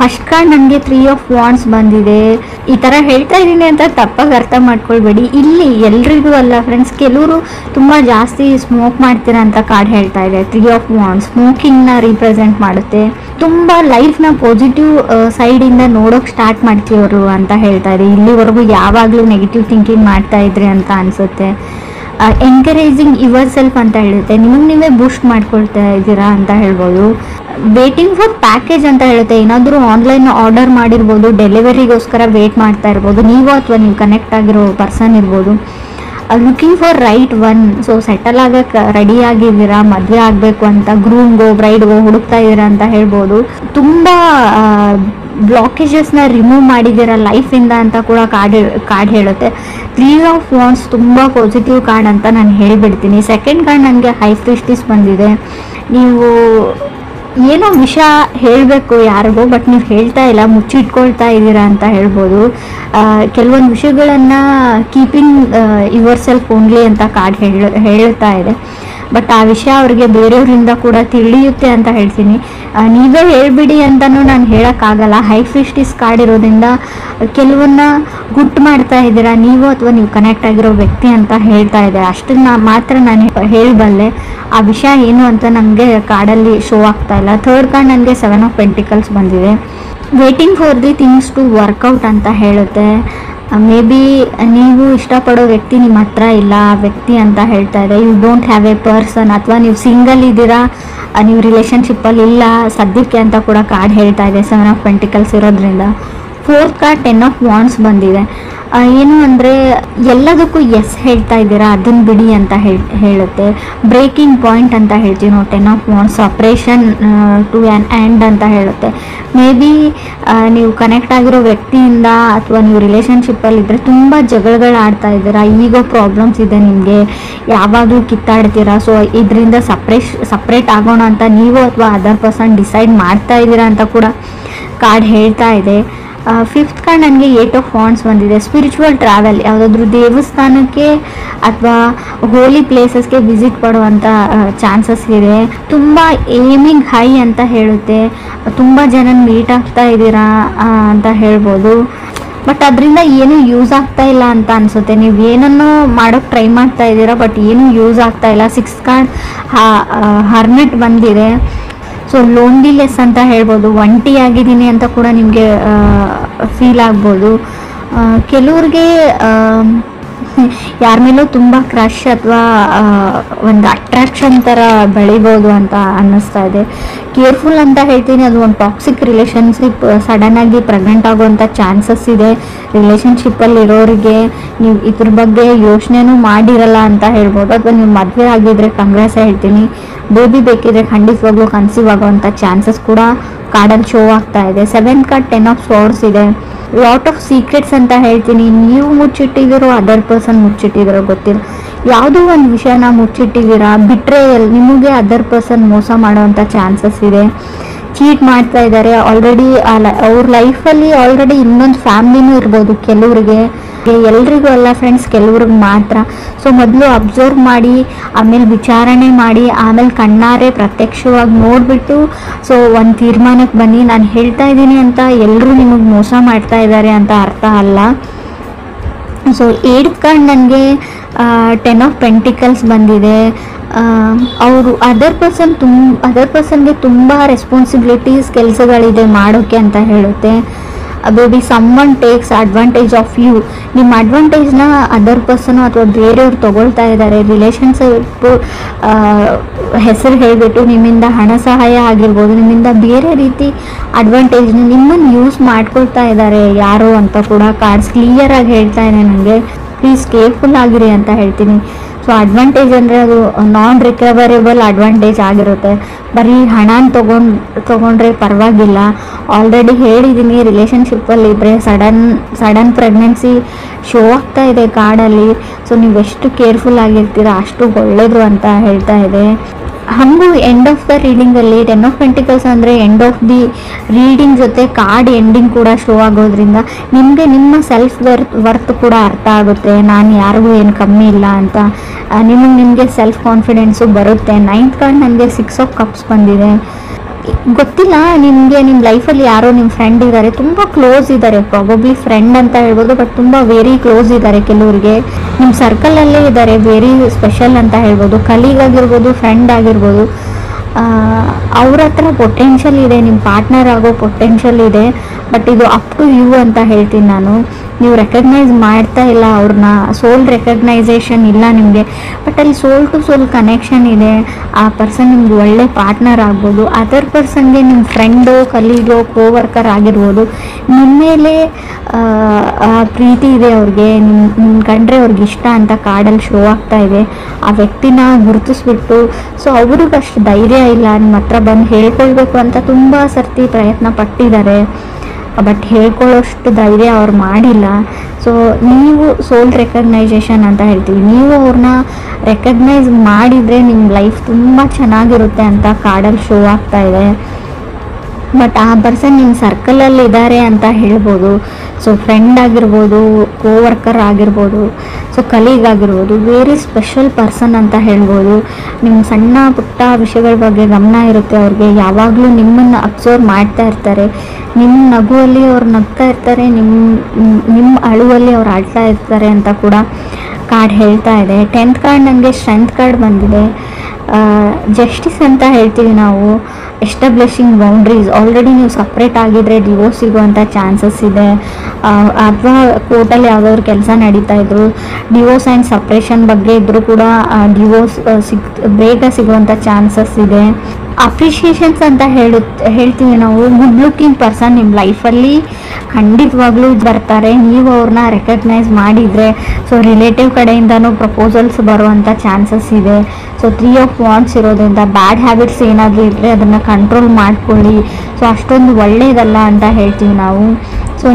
First card ನನಗೆ 3 of wands ಬಂದಿದೆ. ಈ ಥರ ಹೇಳ್ತಾ ಇದ್ದೀನಿ ಅಂತ ತಪ್ಪಾಗಿ ಅರ್ಥ ಮಾಡ್ಕೊಳ್ಬೇಡಿ. ಇಲ್ಲಿ ಎಲ್ರಿಗೂ ಅಲ್ಲ ಫ್ರೆಂಡ್ಸ್, ಕೆಲವರು ತುಂಬ ಜಾಸ್ತಿ ಸ್ಮೋಕ್ ಮಾಡ್ತೀರಾ ಅಂತ ಕಾರ್ಡ್ ಹೇಳ್ತಾ ಇದೆ. 3 ಆಫ್ ವಾಂಡ್ಸ್ ಸ್ಮೋಕಿಂಗ್ನ ರಿಪ್ರೆಸೆಂಟ್ ಮಾಡುತ್ತೆ. ತುಂಬ ಲೈಫ್ನ ಪಾಸಿಟಿವ್ ಸೈಡಿಂದ ನೋಡೋಕೆ ಸ್ಟಾರ್ಟ್ ಮಾಡ್ತೀವರು ಅಂತ ಹೇಳ್ತಾ ಇದೆ. ಇಲ್ಲಿವರೆಗೂ ಯಾವಾಗಲೂ ನೆಗೆಟಿವ್ ಥಿಂಕಿಂಗ್ ಮಾಡ್ತಾ ಇದ್ರಿ ಅಂತ ಅನಿಸುತ್ತೆ. ಎಂಕರೇಜಿಂಗ್ ಯುವರ್ ಸೆಲ್ಫ್ ಅಂತ ಹೇಳುತ್ತೆ. ನಿಮಗೆ ನೀವೇ ಬೂಸ್ಟ್ ಮಾಡ್ಕೊಳ್ತಾ ಇದ್ದೀರಾ ಅಂತ ಹೇಳ್ಬೋದು. ವೇಟಿಂಗ್ ಫಾರ್ ಪ್ಯಾಕೇಜ್ ಅಂತ ಹೇಳುತ್ತೆ. ಏನಾದರೂ ಆನ್ಲೈನ್ ಆರ್ಡರ್ ಮಾಡಿರ್ಬೋದು, ಡೆಲಿವರಿಗೋಸ್ಕರ ವೇಟ್ ಮಾಡ್ತಾ ಇರ್ಬೋದು ನೀವು, ಅಥವಾ ನೀವು ಕನೆಕ್ಟ್ ಆಗಿರೋ ಪರ್ಸನ್ ಇರ್ಬೋದು. Looking for right one. So settle ಆಗಕ್ಕೆ ರೆಡಿ ಆಗಿದ್ದೀರಾ, ಮದುವೆ ಆಗಬೇಕು ಅಂತ ಗ್ರೂಮ್ಗೋ ಬ್ರೈಡ್ಗೋ ಹುಡುಕ್ತಾ ಇದ್ದೀರಾ ಅಂತ ಹೇಳ್ಬೋದು. ತುಂಬ ಬ್ಲಾಕೇಜಸ್ನ ರಿಮೂವ್ ಮಾಡಿದ್ದೀರಾ ಲೈಫಿಂದ ಅಂತ ಕೂಡ ಕಾರ್ಡ್ ಹೇಳುತ್ತೆ. 3 ಆಫ್ ವಾಂಡ್ಸ್ ತುಂಬ ಪಾಸಿಟಿವ್ ಕಾರ್ಡ್ ಅಂತ ನಾನು ಹೇಳಿಬಿಡ್ತೀನಿ. ಸೆಕೆಂಡ್ ಕಾರ್ಡ್ ನನಗೆ ಹೈ ಪ್ರೀಸ್ಟೆಸ್ ಬಂದಿದೆ. ನೀವು ಏನೋ ವಿಷಯ ಹೇಳಬೇಕು ಯಾರಿಗೋ, ಬಟ್ ನೀವು ಹೇಳ್ತಾ ಇಲ್ಲ, ಮುಚ್ಚಿಟ್ಕೊಳ್ತಾ ಇದ್ದೀರಾ ಅಂತ ಹೇಳ್ಬೋದು. ಕೆಲವೊಂದು ವಿಷಯಗಳನ್ನು ಕೀಪಿಂಗ್ ಯುವರ್ ಸೆಲ್ಫ್ ಓನ್ಲಿ ಅಂತ ಕಾರ್ಡ್ ಹೇಳ್ತಾ ಇದೆ. ಬಟ್ ಆ ವಿಷಯ ಅವ್ರಿಗೆ ಬೇರೆಯವರಿಂದ ಕೂಡ ತಿಳಿಯುತ್ತೆ ಅಂತ ಹೇಳ್ತೀನಿ. ನೀವೇ ಹೇಳ್ಬಿಡಿ ಅಂತಲೂ ನಾನು ಹೇಳೋಕ್ಕಾಗಲ್ಲ. ಹೈ ಪ್ರೀಸ್ಟೆಸ್ ಕಾರ್ಡ್ ಇರೋದ್ರಿಂದ ಕೆಲವನ್ನ ಗುಟ್ಟು ಮಾಡ್ತಾ ಇದ್ದೀರಾ ನೀವು, ಅಥವಾ ನೀವು ಕನೆಕ್ಟ್ ಆಗಿರೋ ವ್ಯಕ್ತಿ ಅಂತ ಹೇಳ್ತಾ ಇದೆ. ಅಷ್ಟನ್ನ ಮಾತ್ರ ನಾನು ಹೇಳಬಲ್ಲೆ. ಆ ವಿಷಯ ಏನು ಅಂತ ನನಗೆ ಕಾರ್ಡಲ್ಲಿ ಶೋ ಆಗ್ತಾ ಇಲ್ಲ. ಥರ್ಡ್ ಕಾರ್ಡ್ ನನಗೆ 7 ಆಫ್ ಪೆಂಟಿಕಲ್ಸ್ ಬಂದಿದೆ. Waiting for the things to work out ಅಂತ ಹೇಳುತ್ತೆ. ಮೇ ಬಿ ನೀವು ಇಷ್ಟಪಡೋ ವ್ಯಕ್ತಿ ನಿಮ್ಮ ಹತ್ರ ಇಲ್ಲ, ಆ ವ್ಯಕ್ತಿ ಅಂತ ಹೇಳ್ತಾ ಇದೆ. You don't have a person, ಅಥವಾ ನೀವು ಸಿಂಗಲ್ ಇದ್ದೀರಾ, ನೀವು ರಿಲೇಷನ್ಶಿಪ್ಪಲ್ಲಿ ಇಲ್ಲ ಸದ್ಯಕ್ಕೆ ಅಂತ ಕೂಡ ಕಾರ್ಡ್ ಹೇಳ್ತಾ ಇದೆ 7 ಆಫ್ ಪೆಂಟಿಕಲ್ಸ್ ಇರೋದ್ರಿಂದ. ಫೋರ್ತ್ ಕಾರ್ಡ್ 10 ಆಫ್ ವಾಂಡ್ಸ್ ಬಂದಿದೆ. ಏನು ಅಂದರೆ ಎಲ್ಲದಕ್ಕೂ ಎಸ್ ಹೇಳ್ತಾ ಇದ್ದೀರಾ, ಅದನ್ನು ಬಿಡಿ ಅಂತ ಹೇಳುತ್ತೆ. ಬ್ರೇಕಿಂಗ್ ಪಾಯಿಂಟ್ ಅಂತ ಹೇಳ್ತೀವಿ ನಾವು 10 of wands. Separation to an end ಅಂತ ಹೇಳುತ್ತೆ. ಮೇ ಬಿ ನೀವು ಕನೆಕ್ಟ್ ಆಗಿರೋ ವ್ಯಕ್ತಿಯಿಂದ ಅಥವಾ ನೀವು ರಿಲೇಷನ್ಶಿಪ್ಪಲ್ಲಿದ್ದರೆ ತುಂಬ ಜಗಳಗಳು ಆಡ್ತಾ ಇದ್ದೀರಾ, ಈಗೋ ಪ್ರಾಬ್ಲಮ್ಸ್ ಇದೆ ನಿಮಗೆ, ಯಾವಾಗಲೂ ಕಿತ್ತಾಡ್ತೀರಾ. ಸೊ ಇದರಿಂದ ಸಪ್ರೇಟ್ ಆಗೋಣ ಅಂತ ನೀವು ಅಥವಾ ಅದರ್ ಪರ್ಸನ್ ಡಿಸೈಡ್ ಮಾಡ್ತಾ ಇದ್ದೀರಾ ಅಂತ ಕೂಡ ಕಾರ್ಡ್ ಹೇಳ್ತಾ ಇದೆ. ಫಿಫ್ತ್ ಕಾರ್ಡ್ ನನಗೆ 8 ಆಫ್ ವಾಂಡ್ಸ್ ಬಂದಿದೆ. ಸ್ಪಿರಿಚುವಲ್ ಟ್ರಾವೆಲ್, ಯಾವುದಾದ್ರೂ ದೇವಸ್ಥಾನಕ್ಕೆ ಅಥವಾ ಹೋಲಿ ಪ್ಲೇಸಸ್ಗೆ ವಿಸಿಟ್ ಮಾಡುವಂಥ ಚಾನ್ಸಸ್ ಇದೆ. ತುಂಬ ಏಮಿಂಗ್ ಹೈ ಅಂತ ಹೇಳುತ್ತೆ. ತುಂಬ ಜನ ಮೀಟ್ ಆಗ್ತಾ ಇದ್ದೀರಾ ಅಂತ ಹೇಳ್ಬೋದು. ಬಟ್ ಅದರಿಂದ ಏನೂ ಯೂಸ್ ಆಗ್ತಾ ಇಲ್ಲ ಅಂತ ಅನಿಸುತ್ತೆ. ನೀವು ಏನನ್ನೋ ಮಾಡೋಕ್ಕೆ ಟ್ರೈ ಮಾಡ್ತಾ ಇದ್ದೀರಾ, ಬಟ್ ಏನೂ ಯೂಸ್ ಆಗ್ತಾ ಇಲ್ಲ. 6th ಕಾರ್ಡ್ ಹರ್ಮಿಟ್ ಬಂದಿದೆ. ಸೊ ಲೋನ್ಲಿನೆಸ್ ಅಂತ ಹೇಳ್ಬೋದು. ಒಂಟಿ ಆಗಿದ್ದೀನಿ ಅಂತ ಕೂಡ ನಿಮಗೆ ಫೀಲ್ ಆಗ್ಬೋದು. ಕೆಲವ್ರಿಗೆ ಯಾರ ಮೇಲೂ ತುಂಬ ಕ್ರಶ್ ಅಥವಾ ಒಂದು ಅಟ್ರಾಕ್ಷನ್ ಥರ ಬೆಳಿಬೋದು ಅಂತ ಅನ್ನಿಸ್ತಾ ಇದೆ. ಕೇರ್ಫುಲ್ ಅಂತ ಹೇಳ್ತೀನಿ. ಅದು ಒಂದು ಟಾಕ್ಸಿಕ್ ರಿಲೇಷನ್ಶಿಪ್, ಸಡನ್ನಾಗಿ ಪ್ರೆಗ್ನೆಂಟ್ ಆಗುವಂಥ ಚಾನ್ಸಸ್ ಇದೆ. ರಿಲೇಷನ್ಶಿಪ್ಪಲ್ಲಿ ಇರೋರಿಗೆ ನೀವು ಇದ್ರ ಬಗ್ಗೆ ಯೋಚನೆನೂ ಮಾಡಿರಲ್ಲ ಅಂತ ಹೇಳ್ಬೋದು. ಅಥವಾ ನೀವು ಮದುವೆ ಆಗಿದ್ರೆ ಕಾಂಗ್ರೆಸ್ ಹೇಳ್ತೀನಿ. ಬೇಬಿ ಬೇಕಿದ್ರೆ ಖಂಡಿತವಾಗ್ಲೂ ಕನ್ಸೀವ್ ಆಗುವಂಥ ಚಾನ್ಸಸ್ ಕೂಡ ಕಾರ್ಡಲ್ಲಿ ಶೋ ಆಗ್ತಾ ಇದೆ. 7th ಕಾರ್ಡ್ 10 ಆಫ್ ಸ್ವೋರ್ಡ್ಸ್ ಇದೆ. ಲಾಟ್ ಆಫ್ ಸೀಕ್ರೆಟ್ಸ್ ಅಂತ ಹೇಳ್ತೀನಿ. ನೀವು ಮುಚ್ಚಿಟ್ಟಿದ್ದೀರೋ, ಅದರ್ ಪರ್ಸನ್ ಮುಚ್ಚಿಟ್ಟಿದ್ದೀರೋ ಗೊತ್ತಿಲ್ಲ. ಯಾವುದೋ ಒಂದು ವಿಷಯನ ಮುಚ್ಚಿಟ್ಟಿದ್ದೀರಾ. ಬಿಟ್ರೇಯಲ್, ನಿಮಗೆ ಅದರ್ ಪರ್ಸನ್ ಮೋಸ ಮಾಡೋವಂಥ ಚಾನ್ಸಸ್ ಇದೆ. ಚೀಟ್ ಮಾಡ್ತಾ ಇದ್ದಾರೆ ಆಲ್ರೆಡಿ. ಅವ್ರ ಲೈಫಲ್ಲಿ ಆಲ್ರೆಡಿ ಇನ್ನೊಂದು ಫ್ಯಾಮ್ಲಿನೂ ಇರ್ಬೋದು ಕೆಲವ್ರಿಗೆ. ಎಲ್ರಿಗೂ ಅಲ್ಲ ಫ್ರೆಂಡ್ಸ್, ಕೆಲವ್ರಿಗೆ ಮಾತ್ರ. ಸೊ ಮೊದಲು ಅಬ್ಸರ್ವ್ ಮಾಡಿ, ಆಮೇಲೆ ವಿಚಾರಣೆ ಮಾಡಿ, ಆಮೇಲೆ ಕಣ್ಣಾರೆ ಪ್ರತ್ಯಕ್ಷವಾಗಿ ನೋಡಿಬಿಟ್ಟು ಸೊ ಒಂದು ತೀರ್ಮಾನಕ್ಕೆ ಬನ್ನಿ. ನಾನು ಹೇಳ್ತಾ ಇದ್ದೀನಿ ಅಂತ ಎಲ್ಲರೂ ನಿಮಗೆ ಮೋಸ ಮಾಡ್ತಾ ಇದ್ದಾರೆ ಅಂತ ಅರ್ಥ ಅಲ್ಲ. ಸೊ 8th ಕಾರ್ಡ್ ನನಗೆ 10 ಆಫ್ ಪೆಂಟಿಕಲ್ಸ್ ಬಂದಿದೆ. ಅವರು ಅದರ್ ಪರ್ಸನ್ಗೆ ತುಂಬ ರೆಸ್ಪಾನ್ಸಿಬಿಲಿಟೀಸ್, ಕೆಲಸಗಳಿದೆ ಮಾಡೋಕ್ಕೆ ಅಂತ ಹೇಳುತ್ತೆ. Maybe someone takes advantage of you. ನಿಮ್ಮ ಅಡ್ವಾಂಟೇಜ್ನ ಅದರ್ ಪರ್ಸನು ಅಥವಾ ಬೇರೆಯವ್ರು ತೊಗೊಳ್ತಾ ಇದ್ದಾರೆ. ರಿಲೇಷನ್ಶಿಪ್ ಹೆಸರು ಹೇಳಿಬಿಟ್ಟು ನಿಮ್ಮಿಂದ ಹಣ ಸಹಾಯ ಆಗಿರ್ಬೋದು, ನಿಮ್ಮಿಂದ ಬೇರೆ ರೀತಿ ಅಡ್ವಾಂಟೇಜ್ನ ನಿಮ್ಮನ್ನು ಯೂಸ್ ಮಾಡ್ಕೊಳ್ತಾ ಇದ್ದಾರೆ ಯಾರು ಅಂತ ಕೂಡ ಕಾರ್ಡ್ಸ್ ಕ್ಲಿಯರಾಗಿ ಹೇಳ್ತಾ ಇದೆ ನನಗೆ. ಪ್ಲೀಸ್ ಕೇರ್ಫುಲ್ ಆಗಿರಿ ಅಂತ ಹೇಳ್ತೀನಿ. ಸೊ ಅಡ್ವಾಂಟೇಜ್ ಅಂದರೆ ಅದು ನಾನ್ ರಿಕವರೇಬಲ್ ಅಡ್ವಾಂಟೇಜ್ ಆಗಿರುತ್ತೆ. ಬರೀ ಹಣನ ತೊಗೊಂಡ್ರೆ ಪರವಾಗಿಲ್ಲ. ಆಲ್ರೆಡಿ ಹೇಳಿದ್ದೀನಿ, ರಿಲೇಷನ್ಶಿಪ್ಪಲ್ಲಿ ಇದ್ದರೆ ಸಡನ್ ಪ್ರೆಗ್ನೆನ್ಸಿ ಶೋ ಆಗ್ತಾ ಇದೆ ಕಾರ್ಡಲ್ಲಿ. ಸೊ ನೀವು ಎಷ್ಟು ಕೇರ್ಫುಲ್ ಆಗಿರ್ತೀರ ಅಷ್ಟು ಒಳ್ಳೆಯದು ಅಂತ ಹೇಳ್ತಾ ಇದೆ. ಹಾಗೂ ಎಂಡ್ ಆಫ್ ದ ರೀಡಿಂಗಲ್ಲಿ 10 ಆಫ್ ಪೆಂಟಿಕಲ್ಸ್ ಅಂದರೆ ಎಂಡ್ ಆಫ್ ದಿ ರೀಡಿಂಗ್ ಜೊತೆ ಕಾರ್ಡ್ ಎಂಡಿಂಗ್ ಕೂಡ ಶೋ ಆಗೋದ್ರಿಂದ ನಿಮಗೆ ನಿಮ್ಮ ಸೆಲ್ಫ್ ವರ್ತ್ ಕೂಡ ಅರ್ಥ ಆಗುತ್ತೆ. ನಾನು ಯಾರಿಗೂ ಏನು ಕಮ್ಮಿ ಇಲ್ಲ ಅಂತ ನಿಮಗೆ ಸೆಲ್ಫ್ ಕಾನ್ಫಿಡೆನ್ಸು ಬರುತ್ತೆ. 9th ಕಾರ್ಡ್ ನನಗೆ 6 ಆಫ್ ಕಪ್ಸ್ ಬಂದಿದೆ. ಗೊತ್ತಿಲ್ಲ ನಿಮಗೆ, ನಿಮ್ಮ ಲೈಫಲ್ಲಿ ಯಾರೋ ನಿಮ್ಮ ಫ್ರೆಂಡ್ ಇದ್ದಾರೆ, ತುಂಬ ಕ್ಲೋಸ್ ಇದ್ದಾರೆ, ಪ್ರಾಬಬ್ಲಿ ಫ್ರೆಂಡ್ ಅಂತ ಹೇಳ್ಬೋದು, ಬಟ್ ತುಂಬ ವೆರಿ ಕ್ಲೋಸ್ ಇದ್ದಾರೆ. ಕೆಲವರಿಗೆ ನಿಮ್ಮ ಸರ್ಕಲಲ್ಲೇ ಇದ್ದಾರೆ, ವೆರಿ ಸ್ಪೆಷಲ್ ಅಂತ ಹೇಳ್ಬೋದು, ಕಲೀಗ್ ಆಗಿರ್ಬೋದು, ಫ್ರೆಂಡ್ ಆಗಿರ್ಬೋದು. ಅವ್ರ ಹತ್ರ ಪೊಟೆನ್ಷಿಯಲ್ ಇದೆ, ನಿಮ್ಮ ಪಾರ್ಟ್ನರ್ ಆಗೋ ಪೊಟೆನ್ಷಿಯಲ್ ಇದೆ. ಬಟ್ ಇದು ಅಪ್ ಟು ಯು ಅಂತ ಹೇಳ್ತೀನಿ ನಾನು. ನೀವು ರೆಕಗ್ನೈಸ್ ಮಾಡ್ತಾ ಇಲ್ಲ ಅವ್ರನ್ನ, ಸೋಲ್ ರೆಕಗ್ನೈಸೇಷನ್ ಇಲ್ಲ ನಿಮಗೆ. ಬಟ್ ಅಲ್ಲಿ ಸೋಲ್ ಟು ಸೋಲ್ ಕನೆಕ್ಷನ್ ಇದೆ. ಆ ಪರ್ಸನ್ ನಿಮ್ಗೆ ಒಳ್ಳೆ ಪಾರ್ಟ್ನರ್ ಆಗ್ಬೋದು, ಅದರ್ ಪರ್ಸನ್ಗೆ ನಿಮ್ಮ ಫ್ರೆಂಡು, ಕಲೀಗೋ, ಕೋವರ್ಕರ್ ಆಗಿರ್ಬೋದು. ನಿಮ್ಮ ಮೇಲೆ ಪ್ರೀತಿ ಇದೆ ಅವ್ರಿಗೆ, ನಿಮ್ಮ ಕಂಡ್ರೆ ಅವ್ರಿಗೆ ಇಷ್ಟ ಅಂತ ಕಾರ್ಡಲ್ಲಿ ಶೋ ಆಗ್ತಾ ಇದೆ. ಆ ವ್ಯಕ್ತಿನ ಗುರುತಿಸ್ಬಿಟ್ಟು, ಸೊ ಅವ್ರಿಗಷ್ಟು ಧೈರ್ಯ ಇಲ್ಲ ನಿಮ್ಮ ಹತ್ರ ಬಂದು ಹೇಳ್ಕೊಳ್ಬೇಕು ಅಂತ ತುಂಬ ಸರ್ತಿ ಪ್ರಯತ್ನ ಪಟ್ಟಿದ್ದಾರೆ, ಬಟ್ ಹೇಳ್ಕೊಳ್ಳೋಷ್ಟು ಧೈರ್ಯ ಅವ್ರು ಮಾಡಿಲ್ಲ. ಸೊ ನೀವು ಸೋಲ್ ರೆಕಗ್ನೈಸೇಷನ್ ಅಂತ ಹೇಳ್ತೀವಿ, ನೀವು ಅವ್ರನ್ನ ರೆಕಗ್ನೈಸ್ ಮಾಡಿದರೆ ನಿಮ್ಮ ಲೈಫ್ ತುಂಬ ಚೆನ್ನಾಗಿರುತ್ತೆ ಅಂತ ಕಾರ್ಡಲ್ಲಿ ಶೋ ಆಗ್ತಾ ಇದೆ. ಬಟ್ ಆ ಪರ್ಸನ್ ನಿಮ್ಮ ಸರ್ಕಲಲ್ಲಿ ಇದ್ದಾರೆ ಅಂತ ಹೇಳ್ಬೋದು. ಸೊ ಫ್ರೆಂಡ್ ಆಗಿರ್ಬೋದು, ಕೋವರ್ಕರ್ ಆಗಿರ್ಬೋದು, ಸೊ ಕಲೀಗ್ ಆಗಿರ್ಬೋದು, ವೆರಿ ಸ್ಪೆಷಲ್ ಪರ್ಸನ್ ಅಂತ ಹೇಳ್ಬೋದು. ನಿಮ್ಮ ಸಣ್ಣ ಪುಟ್ಟ ವಿಷಯಗಳ ಬಗ್ಗೆ ಗಮನ ಇರುತ್ತೆ ಅವ್ರಿಗೆ, ಯಾವಾಗಲೂ ನಿಮ್ಮನ್ನು ಅಬ್ಸರ್ವ್ ಮಾಡ್ತಾ ಇರ್ತಾರೆ. ನಿಮ್ಮ ನಗುವಲ್ಲಿ ಅವ್ರು ನಗ್ತಾ ಇರ್ತಾರೆ, ನಿಮ್ಮ ಅಳುವಲ್ಲಿ ಅವ್ರು ಆಡ್ತಾ ಇರ್ತಾರೆ ಅಂತ ಕೂಡ ಕಾರ್ಡ್ ಹೇಳ್ತಾ ಇದೆ. 10th ಕಾರ್ಡ್ ನನಗೆ ಸ್ಟ್ರೆಂತ್ ಕಾರ್ಡ್ ಬಂದಿದೆ. ಜಸ್ಟಿಸ್ ಅಂತ ಹೇಳ್ತೀವಿ ನಾವು, ಎಸ್ಟಾಬ್ಲಿಷಿಂಗ್ ಬೌಂಡ್ರೀಸ್. ಆಲ್ರೆಡಿ ನೀವು ಸಪ್ರೇಟ್ ಆಗಿದ್ರೆ ಡಿವೋರ್ಸ್ ಸಿಗುವಂಥ ಚಾನ್ಸಸ್ ಇದೆ, ಅಥವಾ ಕೋರ್ಟಲ್ಲಿ ಯಾವುದಾದ್ರು ಕೆಲಸ ನಡೀತಾ ಇದ್ರು, ಡಿವೋರ್ಸ್ ಆ್ಯಂಡ್ ಸಪ್ರೇಷನ್ ಬಗ್ಗೆ ಇದ್ದರೂ ಕೂಡ ಡಿವೋರ್ಸ್ ಬೇಗ ಸಿಗುವಂಥ ಚಾನ್ಸಸ್ ಇದೆ. ಅಪ್ರಿಷಿಯೇಷನ್ಸ್ ಅಂತ ಹೇಳ್ತೀವಿ ನಾವು. ಗುಡ್ ಲುಕಿಂಗ್ ಪರ್ಸನ್ ನಿಮ್ಮ ಲೈಫಲ್ಲಿ ಖಂಡಿತವಾಗ್ಲೂ ಬರ್ತಾರೆ, ನೀವು ಅವ್ರನ್ನ ರೆಕಗ್ನೈಸ್ ಮಾಡಿದರೆ. ಸೊ ರಿಲೇಟಿವ್ ಕಡೆಯಿಂದನೂ ಪ್ರಪೋಸಲ್ಸ್ ಬರುವಂಥ ಚಾನ್ಸಸ್ ಇದೆ. ಸೊ 3 of Wands ಇರೋದ್ರಿಂದ ಬ್ಯಾಡ್ ಹ್ಯಾಬಿಟ್ಸ್ ಏನಾದರೂ ಇದ್ದರೆ ಅದನ್ನು ಕಂಟ್ರೋಲ್ ಮಾಡ್ಕೊಳ್ಳಿ. ಸೊ ಅಷ್ಟೊಂದು ಒಳ್ಳೆಯದಲ್ಲ ಅಂತ ಹೇಳ್ತೀವಿ ನಾವು. ಸೊ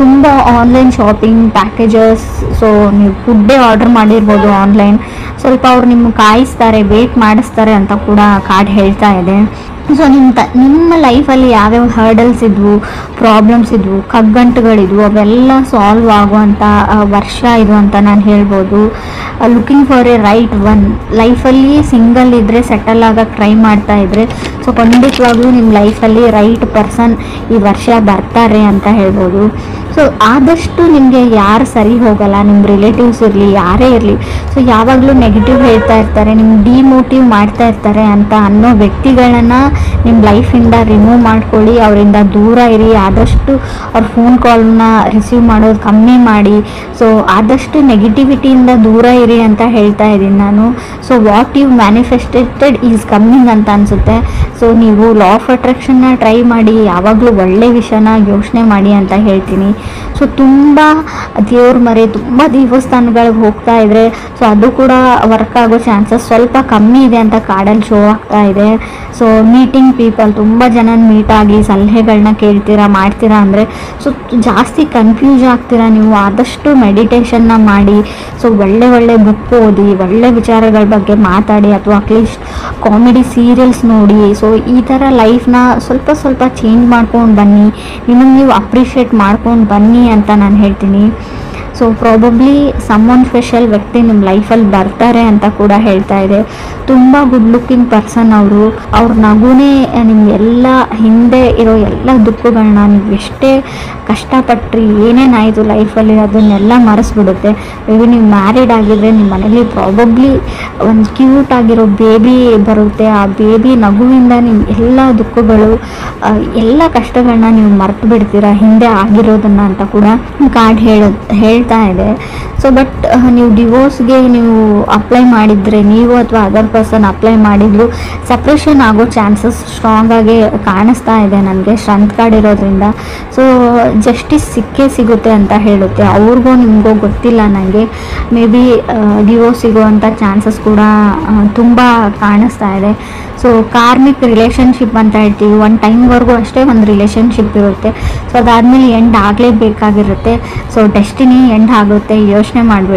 ತುಂಬ ಆನ್ಲೈನ್ ಶಾಪಿಂಗ್ ಪ್ಯಾಕೇಜಸ್, ಸೊ ನೀವು ಫುಡ್ಡೇ ಆರ್ಡರ್ ಮಾಡಿರ್ಬೋದು ಆನ್ಲೈನ್, ಸ್ವಲ್ಪ ಅವ್ರು ನಿಮ್ಗೆ ಕಾಯಿಸ್ತಾರೆ, ವೇಟ್ ಮಾಡಿಸ್ತಾರೆ ಅಂತ ಕೂಡ ಕಾರ್ಡ್ ಹೇಳ್ತಾ ಇದೆ. ಸೊ ನಿಮ್ಮ ಲೈಫಲ್ಲಿ ಯಾವ್ಯಾವ ಹರ್ಡಲ್ಸ್ ಇದ್ವು, ಪ್ರಾಬ್ಲಮ್ಸ್ ಇದ್ವು, ಕಗ್ಗಂಟುಗಳಿದ್ವು, ಅವೆಲ್ಲ ಸಾಲ್ವ್ ಆಗುವಂಥ ವರ್ಷ ಇದು ಅಂತ ನಾನು ಹೇಳ್ಬೋದು. Looking for A right one. ಲೈಫಲ್ಲಿ ಸಿಂಗಲ್ ಇದ್ದರೆ, ಸೆಟಲ್ ಆಗೋಕ್ಕೆ ಟ್ರೈ ಮಾಡ್ತಾ ಇದ್ದರೆ, ಸೊ ಖಂಡಿತವಾಗ್ಲೂ ನಿಮ್ಮ ಲೈಫಲ್ಲಿ ರೈಟ್ ಪರ್ಸನ್ ಈ ವರ್ಷ ಬರ್ತಾರೆ ಅಂತ ಹೇಳ್ಬೋದು. ಸೊ ಆದಷ್ಟು ನಿಮಗೆ ಯಾರು ಸರಿ ಹೋಗಲ್ಲ, ನಿಮ್ಮ ರಿಲೇಟಿವ್ಸ್ ಇರಲಿ, ಯಾರೇ ಇರಲಿ, ಸೊ ಯಾವಾಗಲೂ ನೆಗೆಟಿವ್ ಹೇಳ್ತಾ ಇರ್ತಾರೆ, ನಿಮ್ಗೆ ಡಿಮೋಟಿವ್ ಮಾಡ್ತಾ ಇರ್ತಾರೆ ಅಂತ ಅನ್ನೋ ವ್ಯಕ್ತಿಗಳನ್ನು ನಿಮ್ಮ ಲೈಫಿಂದ ರಿಮೂವ್ ಮಾಡ್ಕೊಳ್ಳಿ, ಅವರಿಂದ ದೂರ ಇರಿ. ಆದಷ್ಟು ಅವ್ರ ಫೋನ್ ಕಾಲ್ನ ರಿಸೀವ್ ಮಾಡೋದು ಕಮ್ಮಿ ಮಾಡಿ. ಸೊ ಆದಷ್ಟು ನೆಗೆಟಿವಿಟಿಯಿಂದ ದೂರ ಇರಿ ಅಂತ ಹೇಳ್ತಾ ಇದ್ದೀನಿ ನಾನು. So what you manifested is coming ಅಂತ ಅನಿಸುತ್ತೆ. ಸೊ ನೀವು ಲಾ ಆಫ್ ಅಟ್ರಾಕ್ಷನ್ನ ಟ್ರೈ ಮಾಡಿ, ಯಾವಾಗಲೂ ಒಳ್ಳೆ ವಿಷಯನ ಯೋಚನೆ ಮಾಡಿ ಅಂತ ಹೇಳ್ತೀನಿ. ಸೊ ತುಂಬ ದೇವ್ರ ಮರೆ, ತುಂಬ ದೇವಸ್ಥಾನಗಳಿಗೆ ಹೋಗ್ತಾ ಇದ್ರೆ, ಸೊ ಅದು ಕೂಡ ವರ್ಕ್ ಆಗೋ ಚಾನ್ಸಸ್ ಸ್ವಲ್ಪ ಕಮ್ಮಿ ಇದೆ ಅಂತ ಕಾರ್ಡಲ್ಲಿ ಶೋ ಆಗ್ತಾ ಇದೆ. ಸೊ ಮೀಟಿಂಗ್ ಪೀಪಲ್, ತುಂಬ ಜನ ಮೀಟ್ ಆಗಿ ಸಲಹೆಗಳನ್ನ ಕೇಳ್ತೀರಾ, ಮಾಡ್ತೀರಾ ಅಂದರೆ ಸೊ ಜಾಸ್ತಿ ಕನ್ಫ್ಯೂಸ್ ಆಗ್ತೀರಾ ನೀವು. ಆದಷ್ಟು ಮೆಡಿಟೇಷನ್ನ ಮಾಡಿ, ಸೊ ಒಳ್ಳೆ ಬುಕ್ ಓದಿ, ಒಳ್ಳೆ ವಿಚಾರಗಳ ಬಗ್ಗೆ ಮಾತಾಡಿ, ಅಥವಾ ಅಟ್ಲೀಸ್ಟ್ ಕಾಮಿಡಿ ಸೀರಿಯಲ್ಸ್ ನೋಡಿ. ಸೊ ಈ ಥರ ಲೈಫ್ನ ಸ್ವಲ್ಪ ಚೇಂಜ್ ಮಾಡ್ಕೊಂಡು ಬನ್ನಿ, ನಿಮಗೆ ನೀವು ಅಪ್ರಿಷಿಯೇಟ್ ಮಾಡ್ಕೊಂಡು ಬನ್ನಿ ಅಂತ ನಾನು ಹೇಳ್ತೀನಿ. ಸೊ ಪ್ರಾಬಬ್ಲಿ ಸಮ್ಮೊನ್ ಸ್ಪೆಷಲ್ ವ್ಯಕ್ತಿ ನಿಮ್ಮ ಲೈಫಲ್ಲಿ ಬರ್ತಾರೆ ಅಂತ ಕೂಡ ಹೇಳ್ತಾ ಇದೆ. ತುಂಬ ಗುಡ್ ಲುಕ್ಕಿಂಗ್ ಪರ್ಸನ್ ಅವರು. ಅವ್ರ ನಗುನೇ ನಿಮಗೆಲ್ಲ ಹಿಂದೆ ಇರೋ ಎಲ್ಲ ದುಃಖಗಳನ್ನ, ನೀವು ಎಷ್ಟೇ ಕಷ್ಟಪಟ್ರಿ, ಏನೇನಾಯಿತು ಲೈಫಲ್ಲಿ ಅದನ್ನೆಲ್ಲ ಮರೆಸ್ಬಿಡುತ್ತೆ. ಮೇಬಿ ನೀವು ಮ್ಯಾರಿಡ್ ಆಗಿದ್ರೆ ನಿಮ್ಮ ಮನೇಲಿ ಪ್ರಾಬಬ್ಲಿ ಒಂದು ಕ್ಯೂಟ್ ಆಗಿರೋ ಬೇಬಿ ಬರುತ್ತೆ. ಆ ಬೇಬಿ ನಗುವಿಂದ ನಿಮ್ಮ ಎಲ್ಲ ದುಃಖಗಳು, ಎಲ್ಲ ಕಷ್ಟಗಳನ್ನ ನೀವು ಮರೆತು ಬಿಡ್ತೀರಾ, ಹಿಂದೆ ಆಗಿರೋದನ್ನು ಅಂತ ಕೂಡ ಕಾರ್ಡ್ ಹೇಳ್ತಾ ಇದೆ. ಸೊ ಬಟ್ ನೀವು ಡಿವೋರ್ಸ್ಗೆ ನೀವು ಅಪ್ಲೈ ಮಾಡಿದರೆ, ನೀವು ಅಥವಾ ಅದರ್ ಪರ್ಸನ್ ಅಪ್ಲೈ ಮಾಡಿದ್ರು, ಸಪ್ರೇಷನ್ ಆಗೋ ಚಾನ್ಸಸ್ ಸ್ಟ್ರಾಂಗ್ ಆಗಿ ಕಾಣಿಸ್ತಾ ಇದೆ ನನಗೆ ಸ್ಟ್ರೆಂತ್ ಕಾರ್ಡ್ ಇರೋದ್ರಿಂದ. ಸೊ ಜಸ್ಟಿಸ್ ಸಿಗುತ್ತೆ ಅಂತ ಹೇಳುತ್ತೆ. ಅವ್ರಿಗೂ ನಿಮಗೂ ಗೊತ್ತಿಲ್ಲ, ನನಗೆ ಮೇ ಬಿ ಡಿವೋರ್ಸ್ ಸಿಗುವಂಥ ಚಾನ್ಸಸ್ ಕೂಡ ತುಂಬ ಕಾಣಿಸ್ತಾ ಇದೆ. ಸೊ ಕಾರ್ಮಿಕ್ ರಿಲೇಷನ್ಶಿಪ್ ಅಂತ ಹೇಳ್ತೀವಿ, ಒಂದು ಟೈಮ್ವರೆಗೂ ಅಷ್ಟೇ ಒಂದು ರಿಲೇಷನ್ಶಿಪ್ ಇರುತ್ತೆ. ಸೊ ಅದಾದಮೇಲೆ ಎಂಡ್ ಆಗಲೇಬೇಕಾಗಿರುತ್ತೆ. ಸೊ ಡೆಸ್ಟಿನಿ ಎಂಡ್ ಆಗುತ್ತೆ, ಯೋಚನೆ ಮಾಡಬೇಡಿ.